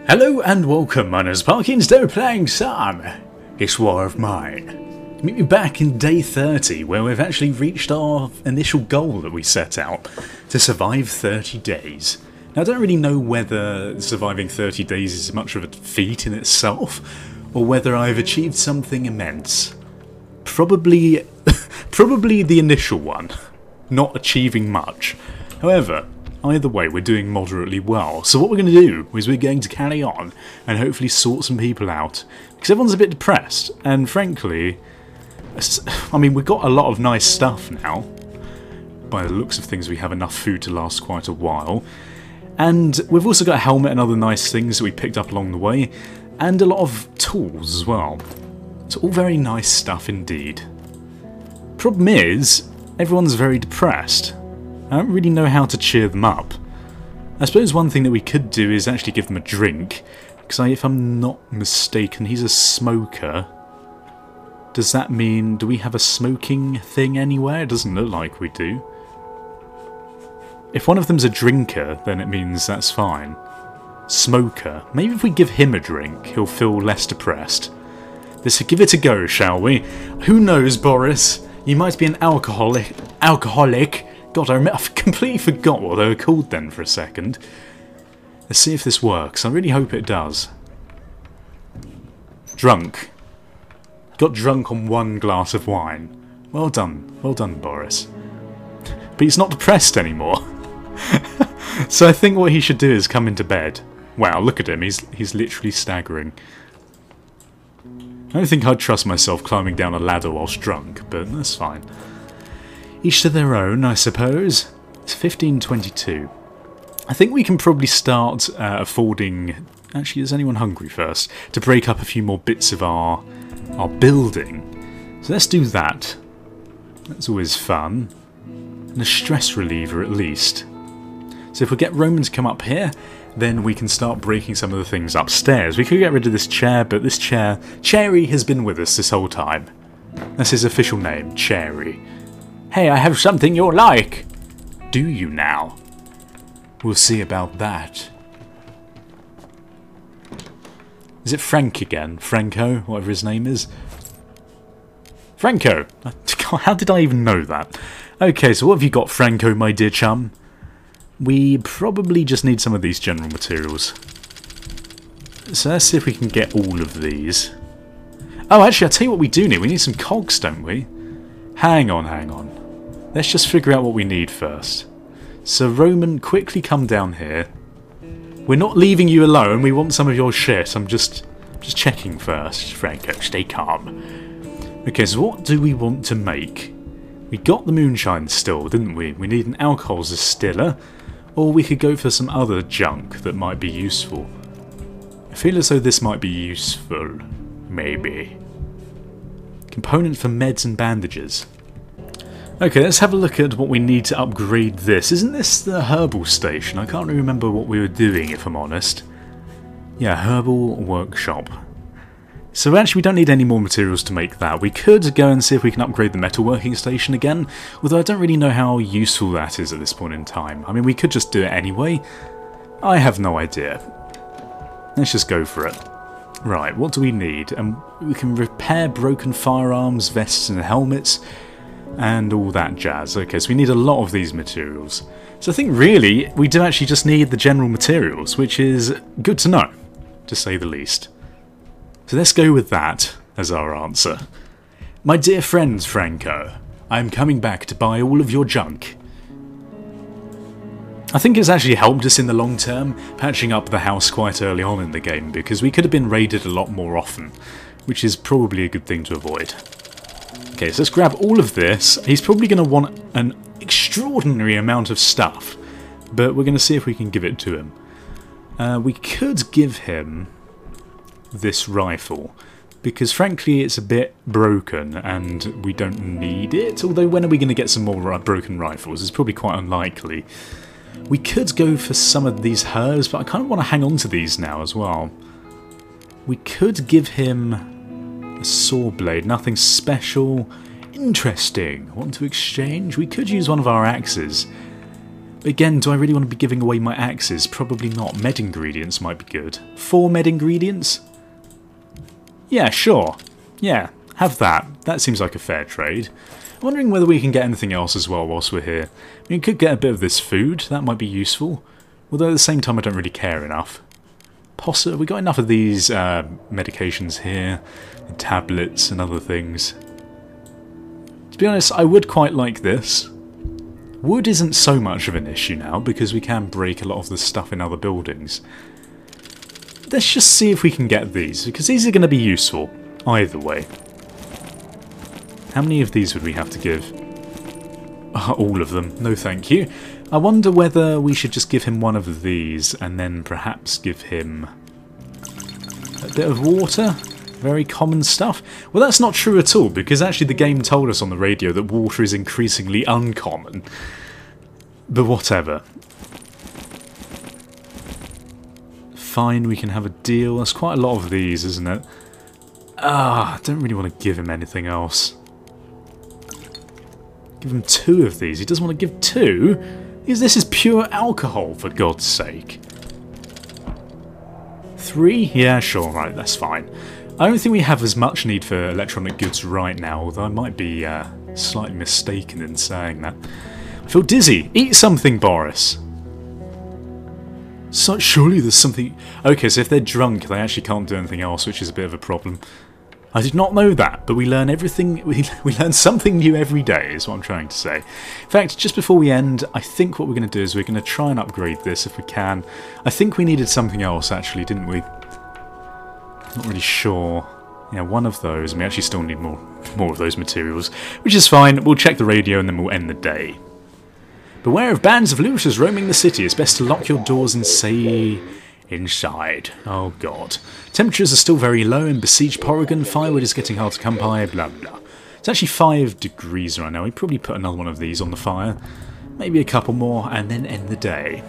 Hello and welcome, my name is ParkyGames, today we're playing some This War of Mine. Meet me back in day 30, where we've actually reached our initial goal that we set out, to survive 30 days. Now I don't really know whether surviving 30 days is much of a feat in itself, or whether I've achieved something immense. Probably the initial one, not achieving much. However, either way, we're doing moderately well. So what we're going to do is we're going to carry on and hopefully sort some people out. Because everyone's a bit depressed. And frankly, I mean, we've got a lot of nice stuff now. By the looks of things, we have enough food to last quite a while. And we've also got a helmet and other nice things that we picked up along the way. And a lot of tools as well. So all very nice stuff indeed. Problem is, everyone's very depressed. I don't really know how to cheer them up. I suppose one thing that we could do is actually give them a drink, because if I'm not mistaken, he's a smoker. Does that mean, do we have a smoking thing anywhere? It doesn't look like we do. If one of them's a drinker, then it means that's fine. Smoker. Maybe if we give him a drink, he'll feel less depressed. Let's give it a go, shall we? Who knows, Boris? You might be an alcoholic. God, I completely forgot what they were called then for a second. Let's see if this works. I really hope it does. Drunk. Got drunk on one glass of wine. Well done, Boris. But he's not depressed anymore. So I think what he should do is come into bed. Wow, look at him, he's literally staggering. I don't think I'd trust myself climbing down a ladder whilst drunk, but that's fine. Each to their own, I suppose. It's 15:22. I think we can probably start affording... Actually, is anyone hungry first? To break up a few more bits of our building. So let's do that. That's always fun. And a stress reliever at least. So if we get Roman to come up here, then we can start breaking some of the things upstairs. We could get rid of this chair, but this chair... Cherry has been with us this whole time. That's his official name, Cherry. Hey, I have something you'll like! Do you now? We'll see about that. Is it Frank again? Franco? Whatever his name is? Franco! How did I even know that? Okay, so what have you got, Franco, my dear chum? We probably just need some of these general materials. So let's see if we can get all of these. Oh, actually, I'll tell you what we do need. We need some cogs, don't we? Hang on. Let's just figure out what we need first. So Roman, quickly come down here. We're not leaving you alone. We want some of your shit. I'm just checking first. Franco, stay calm. Okay, so what do we want to make? We got the moonshine still, didn't we? We need an alcohol distiller. Or we could go for some other junk that might be useful. I feel as though this might be useful. Maybe. Component for meds and bandages. Okay, let's have a look at what we need to upgrade this. Isn't this the herbal station? I can't remember what we were doing, if I'm honest. Yeah, herbal workshop. So actually we don't need any more materials to make that. We could go and see if we can upgrade the metalworking station again, although I don't really know how useful that is at this point in time. I mean, we could just do it anyway. I have no idea. Let's just go for it. Right, what do we need? We can repair broken firearms, vests and helmets, and all that jazz. Okay, so we need a lot of these materials. So I think really, we do actually just need the general materials, which is good to know, to say the least. So let's go with that as our answer. My dear friend, Franco, I am coming back to buy all of your junk. I think it's actually helped us in the long term, patching up the house quite early on in the game, because we could have been raided a lot more often, which is probably a good thing to avoid. Okay, so let's grab all of this. He's probably going to want an extraordinary amount of stuff, but we're going to see if we can give it to him. We could give him this rifle, because frankly it's a bit broken and we don't need it, although when are we going to get some more broken rifles? It's probably quite unlikely. We could go for some of these herbs, but I kind of want to hang on to these now as well. We could give him a saw blade, nothing special. Interesting. Want to exchange? We could use one of our axes. Again, do I really want to be giving away my axes? Probably not. Med ingredients might be good. 4 med ingredients? Yeah, sure. Yeah, have that. That seems like a fair trade. I'm wondering whether we can get anything else as well whilst we're here. I mean, we could get a bit of this food. That might be useful. Although at the same time, I don't really care enough. We got enough of these medications here. Tablets and other things. To be honest, I would quite like this. Wood isn't so much of an issue now because we can break a lot of the stuff in other buildings. Let's just see if we can get these, because these are going to be useful either way. How many of these would we have to give? All of them. No thank you. I wonder whether we should just give him one of these and then perhaps give him a bit of water. Very common stuff. Well, that's not true at all, because actually the game told us on the radio that water is increasingly uncommon. But whatever. Fine, we can have a deal. That's quite a lot of these, isn't it? I don't really want to give him anything else. Give him 2 of these. He doesn't want to give 2? Because this is pure alcohol, for God's sake. 3? Yeah, sure, right, that's fine. I don't think we have as much need for electronic goods right now, although I might be slightly mistaken in saying that. I feel dizzy. Eat something, Boris. So surely there's something... Okay, so if they're drunk, they actually can't do anything else, which is a bit of a problem. I did not know that, but we learn everything. We learn something new every day, is what I'm trying to say. In fact, just before we end, I think what we're going to do is we're going to try and upgrade this if we can. I think we needed something else, actually, didn't we? Not really sure. Yeah, one of those, and we actually still need more of those materials, which is fine. We'll check the radio and then we'll end the day. Beware of bands of looters roaming the city. It's best to lock your doors and stay inside. Oh god. Temperatures are still very low in besieged Porygon. Firewood is getting hard to come by, blah blah. It's actually 5 degrees right now. We probably put another one of these on the fire. Maybe a couple more, and then end the day.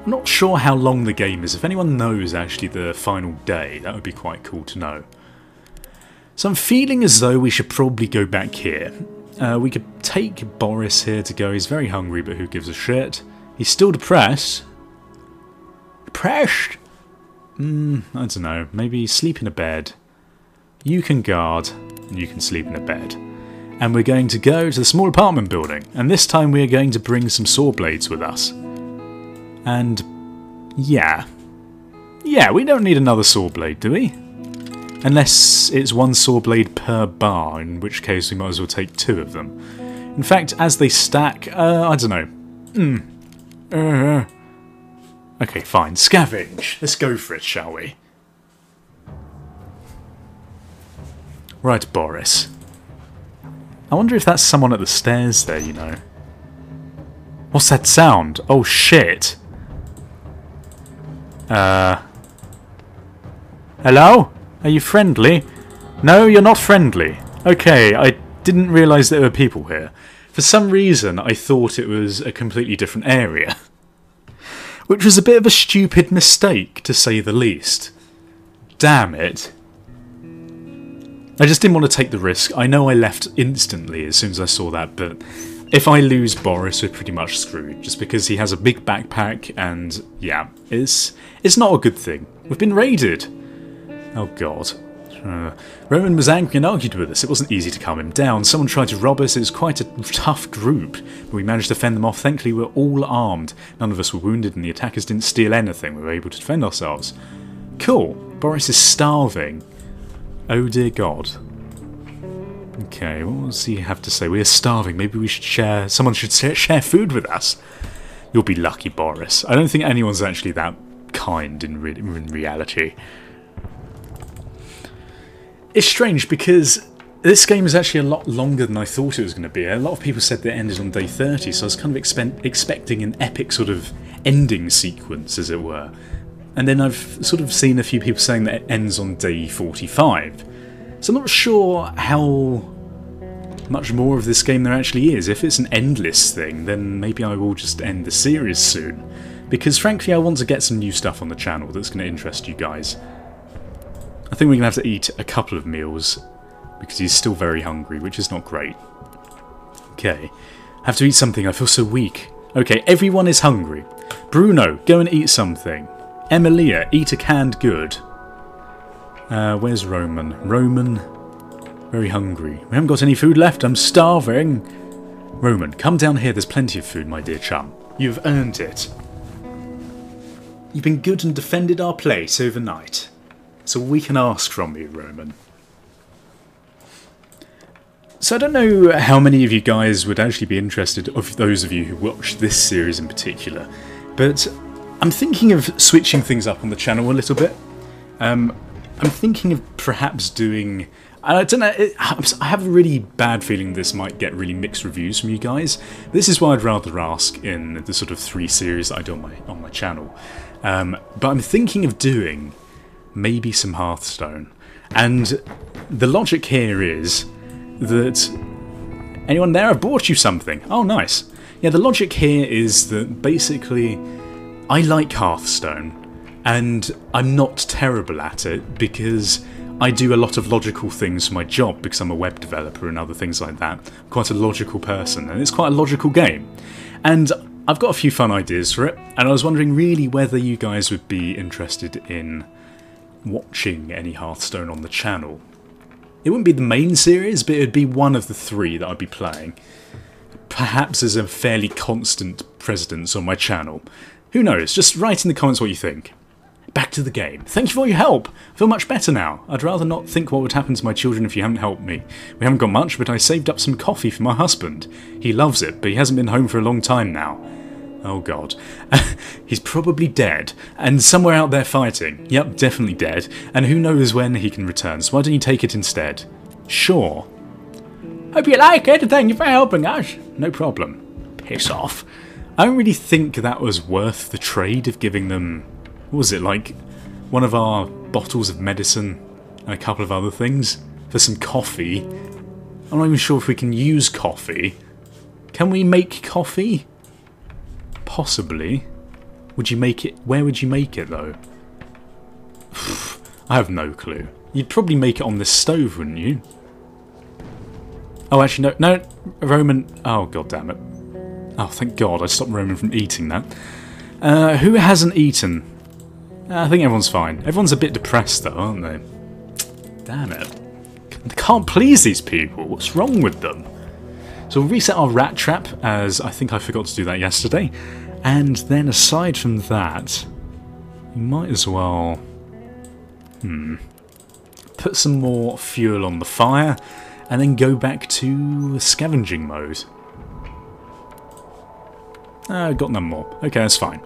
I'm not sure how long the game is. If anyone knows actually the final day, that would be quite cool to know. So I'm feeling as though we should probably go back here. We could take Boris here to go. He's very hungry, but who gives a shit? He's still depressed. Depressed? I don't know. Maybe sleep in a bed. You can guard, and you can sleep in a bed. And we're going to go to the small apartment building. And this time we are going to bring some saw blades with us. And yeah. Yeah, we don't need another saw blade, do we? Unless it's 1 saw blade per bar, in which case we might as well take 2 of them. In fact, as they stack, I don't know. Okay, fine. Scavenge. Let's go for it, shall we? Right, Boris. I wonder if that's someone at the stairs there, you know. What's that sound? Oh, shit. Hello? Are you friendly? No, you're not friendly. Okay, I didn't realise there were people here. For some reason, I thought it was a completely different area. Which was a bit of a stupid mistake, to say the least. Damn it. I just didn't want to take the risk. I know I left instantly as soon as I saw that, but if I lose Boris, we're pretty much screwed. Just because he has a big backpack and, yeah, it's not a good thing. We've been raided. Oh god. Roman was angry and argued with us. It wasn't easy to calm him down. Someone tried to rob us. It was quite a tough group, but we managed to fend them off. Thankfully, we were all armed. None of us were wounded, and the attackers didn't steal anything. We were able to defend ourselves. Cool. Boris is starving. Oh dear god. Okay, what does he have to say? We are starving. Maybe we should share... Someone should share food with us. You'll be lucky, Boris. I don't think anyone's actually that kind in reality. It's strange because this game is actually a lot longer than I thought it was going to be. A lot of people said that it ended on day 30, so I was kind of expecting an epic sort of ending sequence, as it were. And then I've sort of seen a few people saying that it ends on day 45. So I'm not sure how much more of this game there actually is. If it's an endless thing, then maybe I will just end the series soon. Because frankly, I want to get some new stuff on the channel that's going to interest you guys. I think we're going to have to eat a couple of meals, because he's still very hungry, which is not great. Okay, Have to eat something, I feel so weak. Okay, everyone is hungry. Bruno, go and eat something. Emilia, eat a canned good. Where's Roman? Roman, very hungry. We haven't got any food left, I'm starving. Roman, come down here, there's plenty of food, my dear chum. You've earned it. You've been good and defended our place overnight. That's all we can ask from you, Roman. So I don't know how many of you guys would actually be interested, of those of you who watch this series in particular, but I'm thinking of switching things up on the channel a little bit. I'm thinking of perhaps doing... I don't know, I have a really bad feeling this might get really mixed reviews from you guys. This is why I'd rather ask in the sort of 3 series that I do on my channel. But I'm thinking of doing maybe some Hearthstone. And the logic here is that... Anyone there? I've bought you something. Oh, nice. Yeah, the logic here is that basically I like Hearthstone and I'm not terrible at it because I do a lot of logical things for my job because I'm a web developer and other things like that. I'm quite a logical person and it's quite a logical game. And I've got a few fun ideas for it, and I was wondering really whether you guys would be interested in watching any Hearthstone on the channel. It wouldn't be the main series, but it would be one of the 3 that I'd be playing. Perhaps as a fairly constant presence on my channel. Who knows? Just write in the comments what you think. Back to the game. Thank you for your help. I feel much better now. I'd rather not think what would happen to my children if you hadn't helped me. We haven't got much, but I saved up some coffee for my husband. He loves it, but he hasn't been home for a long time now. Oh god. He's probably dead, and somewhere out there fighting. Yep, definitely dead, and who knows when he can return, so why don't you take it instead? Sure. Hope you like it, thank you for helping us. No problem. Piss off. I don't really think that was worth the trade of giving them... What was it, like one of our bottles of medicine and a couple of other things for some coffee? I'm not even sure if we can use coffee. Can we make coffee? Possibly. Would you make it? Where would you make it though? I have no clue. You'd probably make it on this stove, wouldn't you? Oh, actually, no, Roman. Oh, god damn it. Oh, thank God I stopped Roman from eating that. Who hasn't eaten? I think everyone's fine. Everyone's a bit depressed though, aren't they? Damn it. They can't please these people. What's wrong with them? So we'll reset our rat trap, as I think I forgot to do that yesterday. And then aside from that, we might as well... put some more fuel on the fire, and then go back to scavenging mode. Got none more. Okay, that's fine.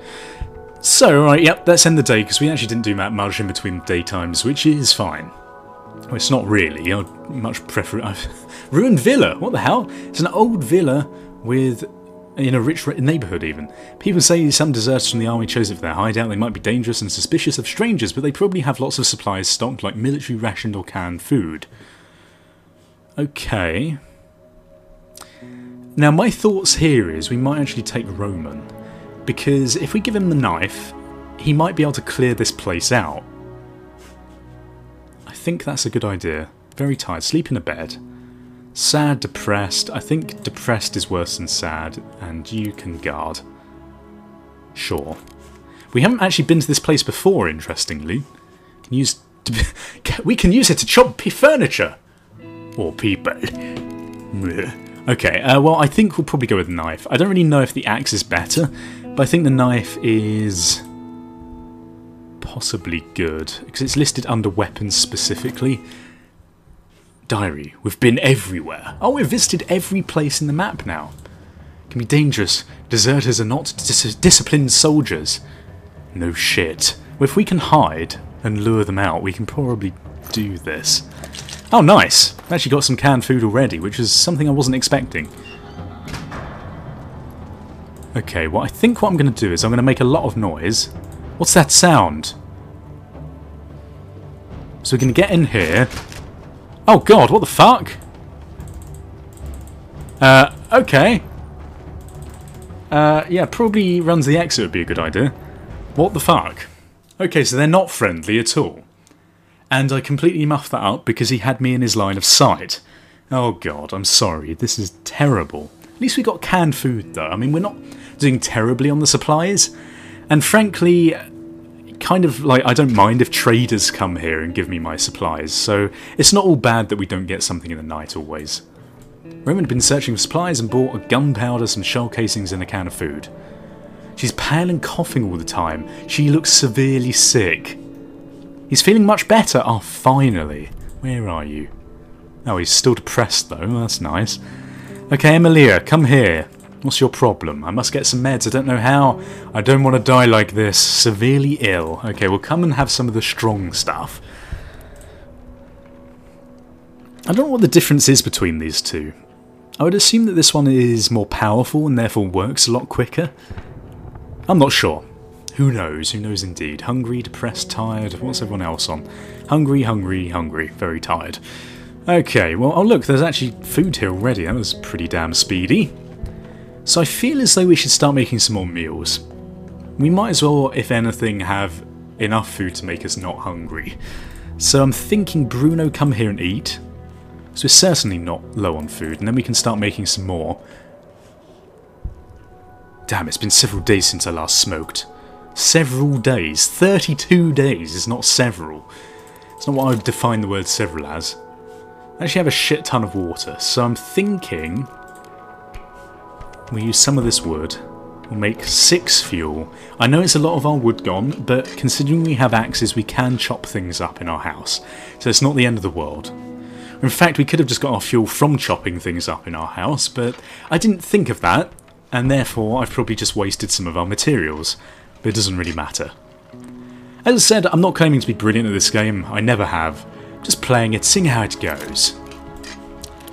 So, right, yep, let's end the day, because we actually didn't do that much in between daytimes, which is fine. Well, it's not really. I'd much prefer... Ruined villa! What the hell? It's an old villa with... in a rich neighbourhood, even. People say some deserters from the army chose it for their hideout. They might be dangerous and suspicious of strangers, but they probably have lots of supplies stocked, like military rationed or canned food. Okay. Now, my thoughts here is we might actually take Roman, because if we give him the knife, he might be able to clear this place out. I think that's a good idea. Very tired. Sleep in a bed. Sad, depressed. I think depressed is worse than sad, and you can guard. Sure. We haven't actually been to this place before, interestingly. We can use it to chop furniture. Or people. Okay, well, I think we'll probably go with the knife. I don't really know if the axe is better, but I think the knife is possibly good, because it's listed under weapons specifically. Diary. We've been everywhere. Oh, we've visited every place in the map now. Can be dangerous. Deserters are not disciplined soldiers. No shit. Well, if we can hide and lure them out, we can probably do this. Oh, nice. I've actually got some canned food already, which is something I wasn't expecting. Okay, well, I think what I'm going to do is I'm going to make a lot of noise. What's that sound? So we can get in here. Oh god, what the fuck? Okay. Yeah, probably runs the exit would be a good idea. What the fuck? Okay, so they're not friendly at all. And I completely muffed that up because he had me in his line of sight. Oh god, I'm sorry, this is terrible. At least we got canned food though. I mean, we're not doing terribly on the supplies. And frankly, kind of like, I don't mind if traders come here and give me my supplies. So it's not all bad that we don't get something in the night always. Roman had been searching for supplies and bought a gunpowder, some shell casings and a can of food. She's pale and coughing all the time. She looks severely sick. He's feeling much better. Oh, finally. Where are you? Oh, he's still depressed though. That's nice. Okay, Emilia, come here. What's your problem? I must get some meds. I don't know how. I don't want to die like this. Severely ill. Okay, we'll come and have some of the strong stuff. I don't know what the difference is between these two. I would assume that this one is more powerful and therefore works a lot quicker. I'm not sure. Who knows? Who knows indeed. Hungry, depressed, tired. What's everyone else on? Hungry, hungry, hungry. Very tired. Okay, well, oh look, there's actually food here already. That was pretty damn speedy. So I feel as though we should start making some more meals. We might as well, if anything, have enough food to make us not hungry. So I'm thinking Bruno come here and eat. So we're certainly not low on food, and then we can start making some more. Damn, it's been several days since I last smoked. Several days. 32 days is not several. It's not what I would define the word several as. I actually have a shit ton of water, so I'm thinking we use some of this wood. We'll make 6 fuel. I know it's a lot of our wood gone, but considering we have axes, we can chop things up in our house. So it's not the end of the world. In fact, we could have just got our fuel from chopping things up in our house, but I didn't think of that, and therefore I've probably just wasted some of our materials. But it doesn't really matter. As I said, I'm not claiming to be brilliant at this game. I never have. Just playing it, seeing how it goes.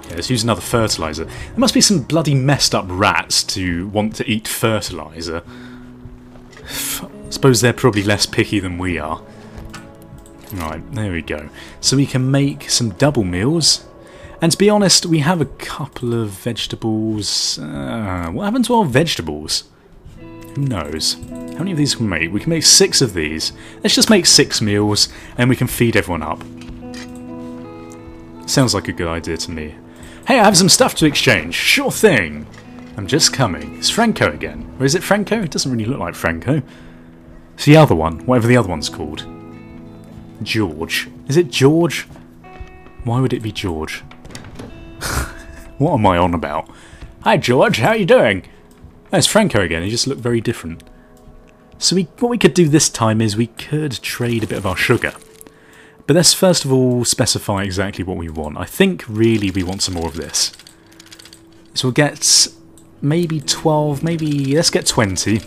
Yeah, let's use another fertiliser. There must be some bloody messed up rats to want to eat fertiliser. I suppose they're probably less picky than we are. Right, there we go. So we can make some double meals. And to be honest, we have a couple of vegetables. What happened to our vegetables? Who knows? How many of these can we make? We can make 6 of these. Let's just make 6 meals and we can feed everyone up. Sounds like a good idea to me. Hey, I have some stuff to exchange. Sure thing. I'm just coming. It's Franco again. Or is it Franco? It doesn't really look like Franco. It's the other one, whatever the other one's called. George. Is it George? Why would it be George? What am I on about? Hi George, how are you doing? Oh, it's Franco again, he just looked very different. So what we could do this time is we could trade a bit of our sugar. But let's first of all specify exactly what we want. I think really we want some more of this. So we'll get maybe 12, maybe let's get 20.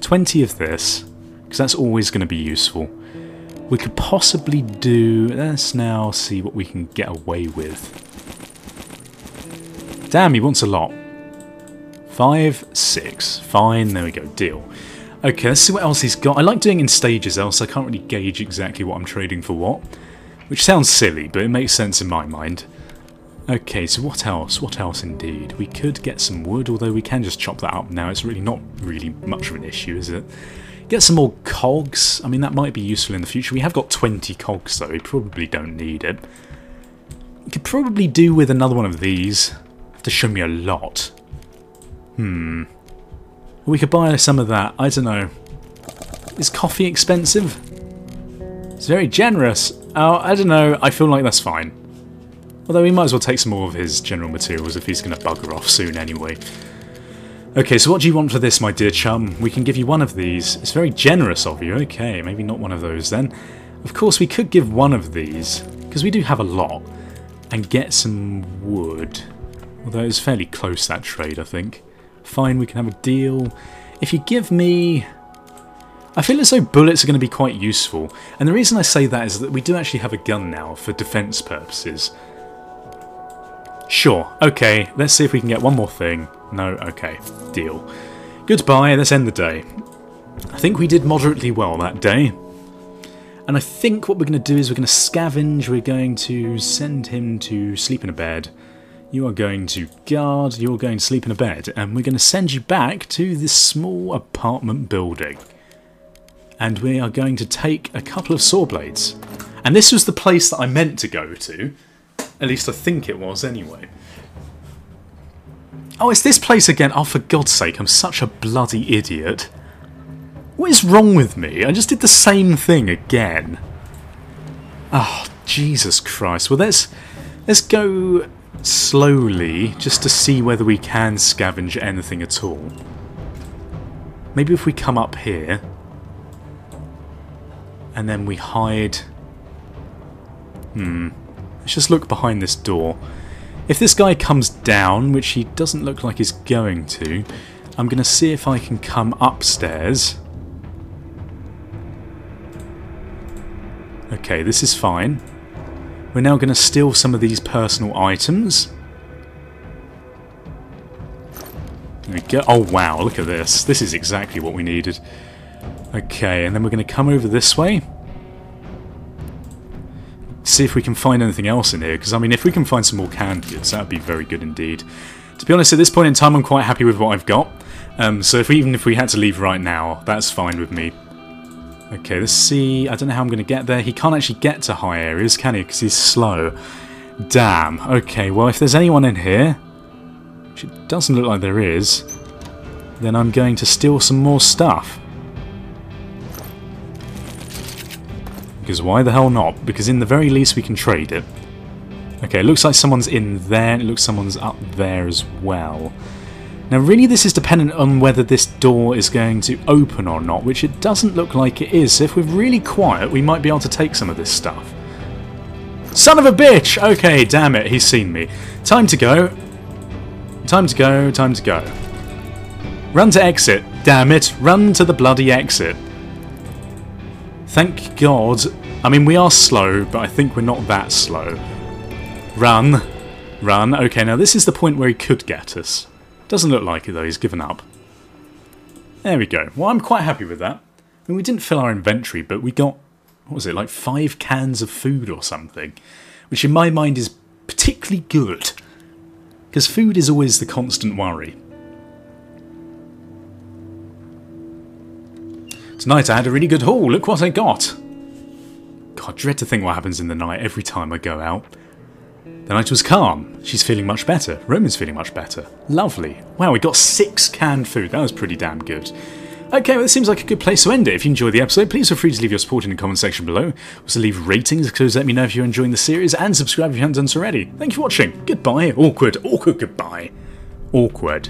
20 of this, because that's always going to be useful. We could possibly do... Let's now see what we can get away with. Damn, he wants a lot. 5, 6. Fine, there we go, deal. Okay, let's see what else he's got. I like doing in stages, else I can't really gauge exactly what I'm trading for what. Which sounds silly, but it makes sense in my mind. Okay, so what else? What else indeed? We could get some wood, although we can just chop that up now. It's really not really much of an issue, is it? Get some more cogs. I mean, that might be useful in the future. We have got 20 cogs, though. We probably don't need it. We could probably do with another one of these. Have to show me a lot. We could buy some of that. I don't know. Is coffee expensive? It's very generous. Oh, I don't know. I feel like that's fine. Although we might as well take some more of his general materials if he's going to bugger off soon anyway. Okay, so what do you want for this, my dear chum? We can give you one of these. It's very generous of you. Okay, maybe not one of those then. Of course, we could give one of these, because we do have a lot, and get some wood. Although it's fairly close, that trade, I think. Fine, we can have a deal. If you give me... I feel as though bullets are going to be quite useful. And the reason I say that is that we do actually have a gun now for defense purposes. Sure, okay, let's see if we can get one more thing. No, okay, deal. Goodbye, let's end the day. I think we did moderately well that day. And I think what we're going to do is we're going to scavenge, we're going to send him to sleep in a bed. You are going to guard, you're going to sleep in a bed, and we're going to send you back to this small apartment building. And we are going to take a couple of saw blades. And this was the place that I meant to go to. At least I think it was anyway. Oh, it's this place again. Oh, for God's sake, I'm such a bloody idiot. What is wrong with me? I just did the same thing again. Oh, Jesus Christ. Well, let's go slowly just to see whether we can scavenge anything at all. Maybe if we come up here and then we hide. Let's just look behind this door. If this guy comes down, which he doesn't look like he's going to, I'm going to see if I can come upstairs. Okay, this is fine. We're now going to steal some of these personal items. There we go. Oh wow, look at this. This is exactly what we needed. Okay, and then we're going to come over this way. See if we can find anything else in here, because I mean, if we can find some more canned goods, that would be very good indeed. To be honest, at this point in time, I'm quite happy with what I've got. So even if we had to leave right now, that's fine with me. Okay, let's see. I don't know how I'm going to get there. He can't actually get to high areas, can he? Because he's slow. Damn. Okay, well, if there's anyone in here, which it doesn't look like there is, then I'm going to steal some more stuff. Because why the hell not? Because in the very least we can trade it. Okay, it looks like someone's in there, and it looks like someone's up there as well. Now really this is dependent on whether this door is going to open or not, which it doesn't look like it is. So if we're really quiet, we might be able to take some of this stuff. Son of a bitch! Okay, damn it, he's seen me. Time to go. Time to go, time to go. Run to exit. Damn it, run to the bloody exit. Thank God. I mean, we are slow, but I think we're not that slow. Run. Run. Okay, now this is the point where he could get us. Doesn't look like it though, he's given up. There we go. Well, I'm quite happy with that. I mean, we didn't fill our inventory, but we got, what was it, like 5 cans of food or something. Which in my mind is particularly good. Because food is always the constant worry. Tonight I had a really good haul, look what I got! God, dread to think what happens in the night every time I go out. The night was calm. She's feeling much better. Roman's feeling much better. Lovely. Wow, we got 6 canned food. That was pretty damn good. Okay, well, this seems like a good place to end it. If you enjoyed the episode, please feel free to leave your support in the comment section below. Also leave ratings, because let me know if you're enjoying the series, and subscribe if you haven't done so already. Thank you for watching. Goodbye. Awkward. Awkward goodbye. Awkward.